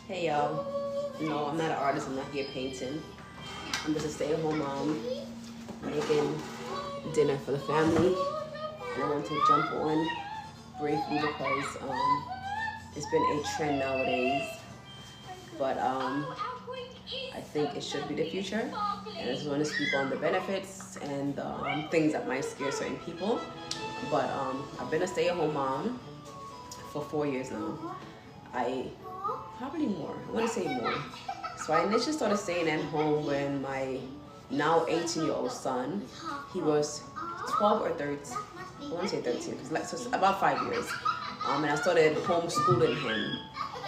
Hey y'all, no, I'm not an artist, I'm not here painting. I'm just a stay-at-home mom making dinner for the family. And I want to jump on briefly because it's been a trend nowadays. But I think it should be the future. And I just want to speak on the benefits and things that might scare certain people. But I've been a stay-at-home mom for 4 years now. Probably more. I want to say more. So I initially started staying at home when my now 18-year-old son, he was 12 or 13. I want to say 13 because so it's about 5 years. And I started homeschooling him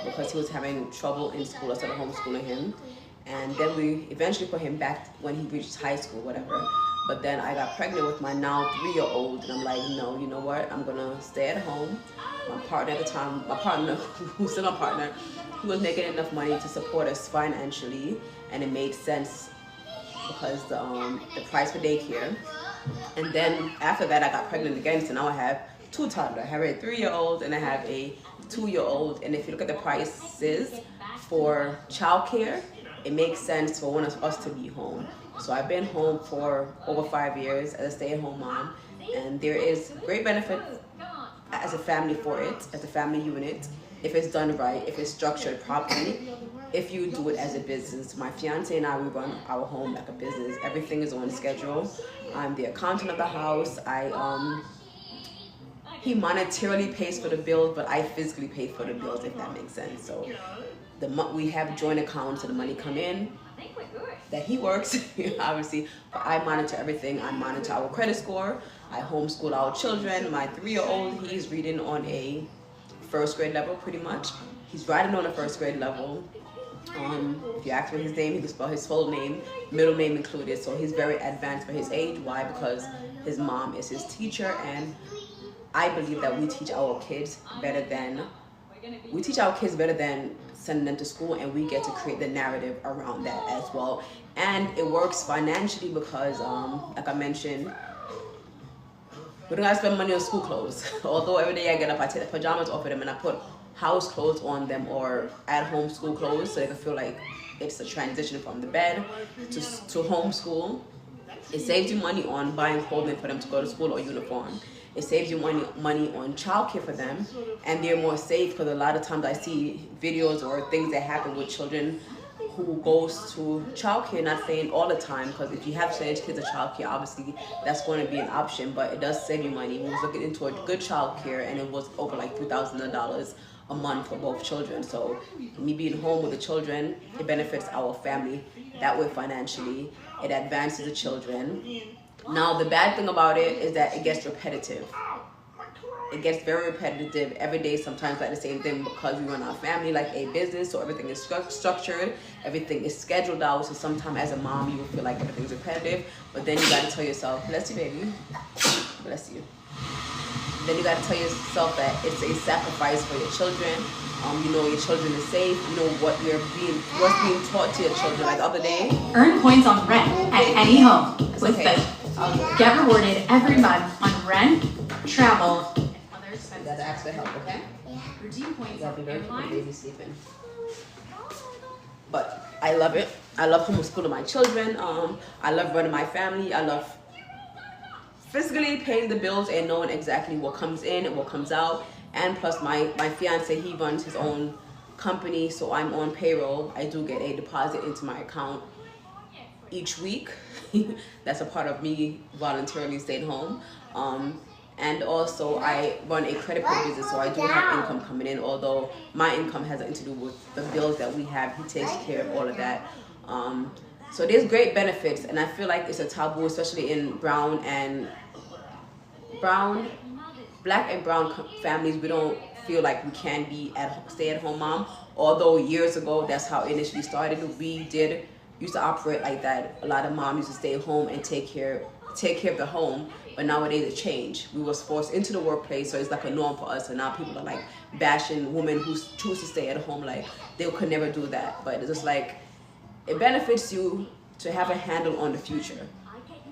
because he was having trouble in school. I started homeschooling him, and then we eventually put him back when he reached high school, whatever. But then I got pregnant with my now 3-year-old, and I'm like, no, you know what? I'm gonna stay at home. My partner at the time, who's still my partner, he was making enough money to support us financially, and it made sense because the price for daycare. And then after that, I got pregnant again, so now I have 2 toddlers. I have a 3-year-old and I have a 2-year-old. And if you look at the prices for childcare, it makes sense for one of us to be home. So I've been home for over 5 years as a stay-at-home mom, and there is great benefit as a family for it, as a family unit, if it's done right, if it's structured properly, if you do it as a business. My fiance and I, we run our home like a business. Everything is on schedule. I'm the accountant of the house. He monetarily pays for the bills, but I physically pay for the bills, if that makes sense. So we have joint accounts, so the money come in, that he works, obviously, but I monitor everything. I monitor our credit score. I homeschool our children. My 3-year-old, he's reading on a 1st grade level, pretty much. He's writing on a 1st grade level. If you ask for his name, he can spell his full name, middle name included. So he's very advanced for his age. Why? Because his mom is his teacher, and I believe that we teach our kids better than sending them to school, and we get to create the narrative around that as well. And it works financially because, like I mentioned, we don't gotta spend money on school clothes. Although every day I get up, I take the pajamas off of them and I put house clothes on them or at-home school clothes, so they can feel like it's a transition from the bed to homeschool. It saves you money on buying clothing for them to go to school or uniform. It saves you money on childcare for them, and they're more safe because a lot of times I see videos or things that happen with children who goes to childcare, not saying all the time, because if you have to send kids to childcare, obviously that's going to be an option, but it does save you money. We was looking into a good childcare, and it was over like $3,000 a month for both children. So me being home with the children, it benefits our family that way financially. It advances the children. Now the bad thing about it is that it gets repetitive. It gets very repetitive every day, sometimes like the same thing, because we run our family like a business, so everything is structured, everything is scheduled out. So sometimes as a mom, you will feel like everything's repetitive, but then you got to tell yourself, bless you, baby, bless you. Then you got to tell yourself that it's a sacrifice for your children. You know your children is safe. You know what's being taught to your children. Like the other day, earn points on rent at any home with get rewarded every month on rent, travel, and other expenses. You got to ask for help, okay? Yeah. Redeem points on airlines. Baby sleeping. But I love it. I love homeschooling my children. I love running my family. I love physically paying the bills and knowing exactly what comes in and what comes out. And plus my fiance, he runs his own company, so I'm on payroll. I do get a deposit into my account each week. That's a part of me voluntarily staying home. And also I run a credit card business, so I do have income coming in, although my income has nothing to do with the bills that we have. He takes care of all of that. So there's great benefits, and I feel like it's a taboo, especially in black and brown families. We don't feel like we can be stay-at-home mom, although years ago that's how it initially started. We used to operate like that. A lot of moms used to stay home and take care of the home, but nowadays it changed. We was forced into the workplace, so it's like a norm for us, and now people are like bashing women who choose to stay at home, like they could never do that. But it's just like, it benefits you to have a handle on the future.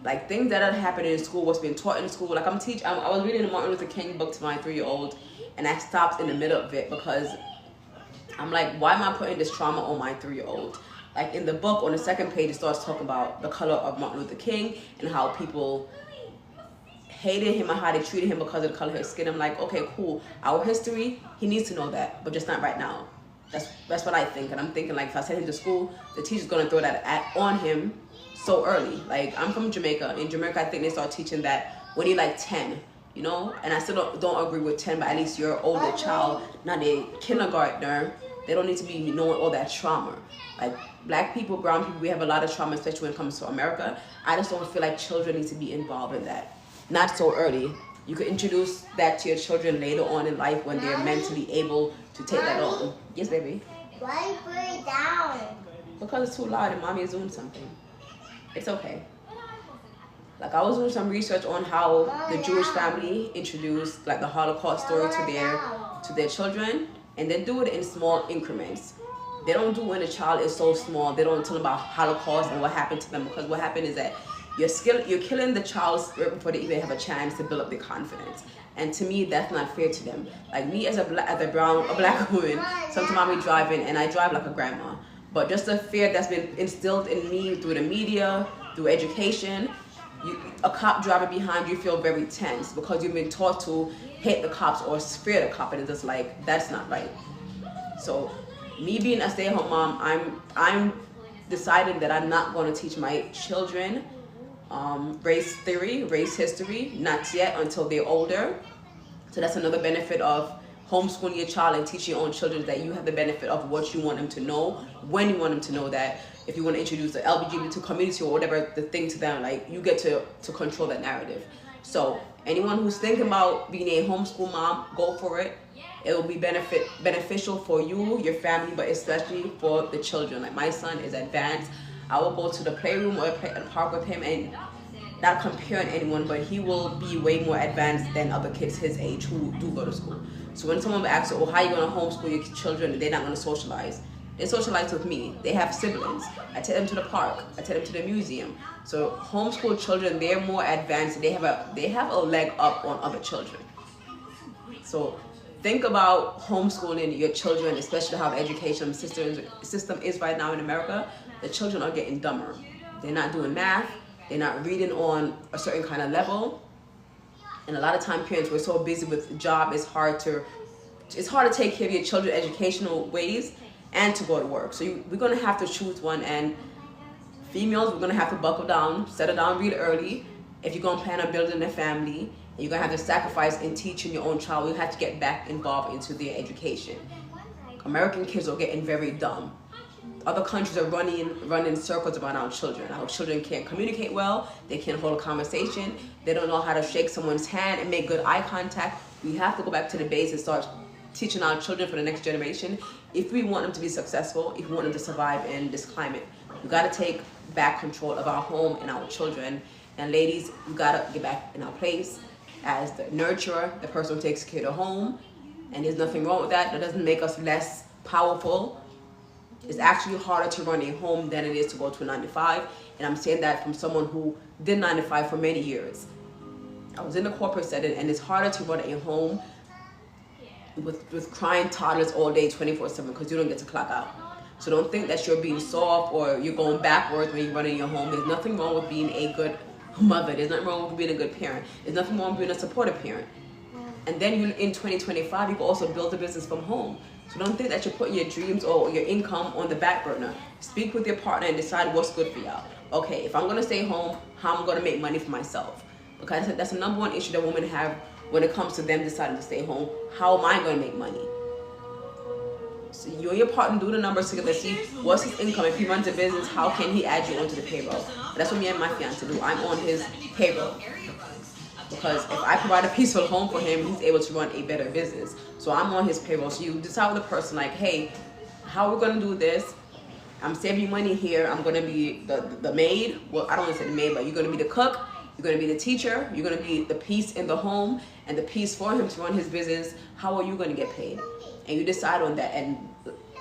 Like things that are happening in school, what's being taught in school. Like I was reading the Martin Luther King book to my 3-year-old, and I stopped in the middle of it because I'm like, why am I putting this trauma on my 3-year-old? Like in the book, on the second page, it starts talking about the color of Martin Luther King and how people hated him and how they treated him because of the color of his skin. I'm like, okay, cool. Our history, he needs to know that, but just not right now. That's what I think. And I'm thinking, like, if I send him to school, the teacher's going to throw that on him so early. Like, I'm from Jamaica. In Jamaica, I think they start teaching that when you're like 10, you know? And I still don't agree with 10, but at least you're an older child, not a kindergartner. They don't need to be knowing all that trauma. Like, black people, brown people, we have a lot of trauma, especially when it comes to America. I just don't feel like children need to be involved in that. Not so early. You could introduce that to your children later on in life when they're mentally able to take that on. Yes, baby? Why you put it down? Because it's too loud and mommy is doing something. It's okay. Like, I was doing some research on how the Jewish family introduced like the Holocaust story to their children, and they do it in small increments. They don't do when a child is so small. They don't tell them about Holocaust and what happened to them, because what happened is that you're killing the child right before they even have a chance to build up their confidence. And to me, that's not fair to them. Like me as a black woman, sometimes I'll be driving and I drive like a grandma. But just the fear that's been instilled in me through the media, through education, a cop driving behind you feel very tense because you've been taught to hate the cops or fear the cop, and it's just like, that's not right. So me being a stay-at-home mom, I'm deciding that I'm not going to teach my children race theory, race history, not yet, until they're older. So that's another benefit of homeschooling your child and teaching your own children, that you have the benefit of what you want them to know, when you want them to know that. If you want to introduce the LGBT community or whatever the thing to them, like, you get to control that narrative. So anyone who's thinking about being a homeschool mom, go for it. It will be beneficial for you, your family, but especially for the children. Like, my son is advanced. I will go to the playroom or play at the park with him, and not comparing anyone, but he will be way more advanced than other kids his age who do go to school. So when someone asks, oh, how are you going to homeschool your children? They're not going to socialize. They socialize with me. They have siblings. I take them to the park. I take them to the museum. So homeschool children, they're more advanced. They have a leg up on other children. So think about homeschooling your children, especially how the education system is right now in America. The children are getting dumber. They're not doing math. They're not reading on a certain kind of level. And a lot of time parents, we're so busy with the job, it's hard to take care of your children's educational ways and to go to work. So we're going to have to choose one. And females, we're going to have to buckle down, settle down really early. If you're going to plan on building a family, and you're going to have to sacrifice in teaching your own child, you have to get back involved into their education. American kids are getting very dumb. Other countries are running circles around our children. Our children can't communicate well. They can't hold a conversation. They don't know how to shake someone's hand and make good eye contact. We have to go back to the base and start teaching our children for the next generation. If we want them to be successful, if we want them to survive in this climate, we got to take back control of our home and our children. And ladies, we got to get back in our place as the nurturer, the person who takes care of the home. And there's nothing wrong with that. That doesn't make us less powerful. It's actually harder to run a home than it is to go to a 9-to-5. And I'm saying that from someone who did 9-to-5 for many years. I was in the corporate setting, and it's harder to run a home with crying toddlers all day 24/7 because you don't get to clock out. So don't think that you're being soft or you're going backwards when you're running your home. There's nothing wrong with being a good mother. There's nothing wrong with being a good parent. There's nothing wrong with being a supportive parent. And then in 2025, you can also build a business from home. So don't think that you're putting your dreams or your income on the back burner. Speak with your partner and decide what's good for y'all. Okay, if I'm going to stay home, how am I going to make money for myself? Because that's the number one issue that women have when it comes to them deciding to stay home. How am I going to make money? So you and your partner do the numbers together, see what's his income. If he runs a business, how can he add you onto the payroll? That's what me and my fiance do. I'm on his payroll. Because if I provide a peaceful home for him, he's able to run a better business. So I'm on his payroll. So you decide with the person, like, hey, how are we going to do this? I'm saving you money here. I'm going to be the maid. Well, I don't want to say the maid, but you're going to be the cook. You're going to be the teacher. You're going to be the piece in the home and the piece for him to run his business. How are you going to get paid? And you decide on that. And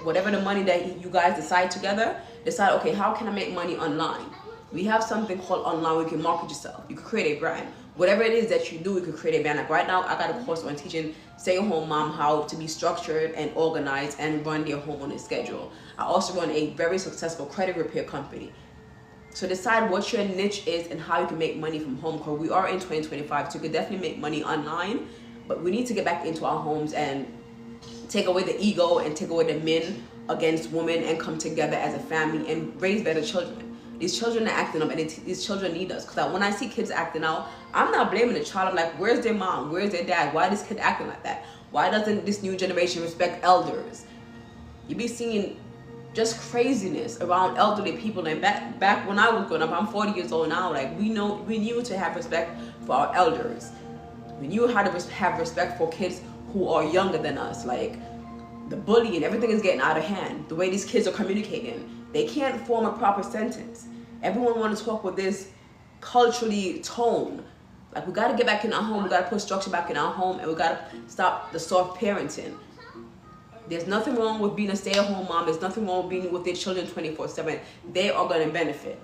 whatever the money that you guys decide together, decide, okay, how can I make money online? We have something called online where you can market yourself. You can create a brand. whatever it is that you do, you could create a band. Like right now, I got a course on teaching stay-at-home mom how to be structured and organized and run their home on a schedule. I also run a very successful credit repair company. So decide what your niche is and how you can make money from home, because we are in 2025, so you could definitely make money online, but we need to get back into our homes and take away the ego and take away the men against women and come together as a family and raise better children. These children are acting up, and these children need us. Because when I see kids acting out, I'm not blaming the child. I'm like, where's their mom? Where's their dad? Why is this kid acting like that? Why doesn't this new generation respect elders? You be seeing just craziness around elderly people. And back when I was growing up, I'm 40 years old now. Like we knew to have respect for our elders. We knew how to have respect for kids who are younger than us. Like the bullying, everything is getting out of hand. The way these kids are communicating, they can't form a proper sentence. Everyone wants to talk with this culturally tone. Like we got to get back in our home. We got to put structure back in our home, and we got to stop the soft parenting. There's nothing wrong with being a stay-at-home mom. There's nothing wrong with being with their children 24/7. They are going to benefit.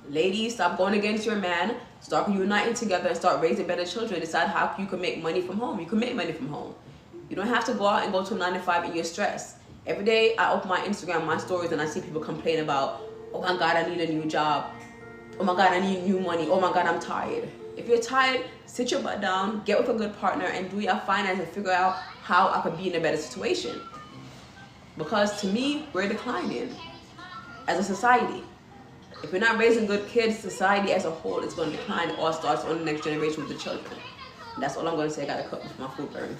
Ladies, stop going against your man. Start uniting together and start raising better children. Decide how you can make money from home. You can make money from home. You don't have to go out and go to a 9 to 5 and you're stressed. Every day I open my Instagram, my stories, and I see people complain about, oh my God, I need a new job. Oh my God, I need new money. Oh my God, I'm tired. If you're tired, sit your butt down, get with a good partner, and do your finance and figure out how I could be in a better situation. Because to me, we're declining as a society. If we're not raising good kids, society as a whole is going to decline. It all starts on the next generation with the children. And that's all I'm going to say. I got to cook with my food burn.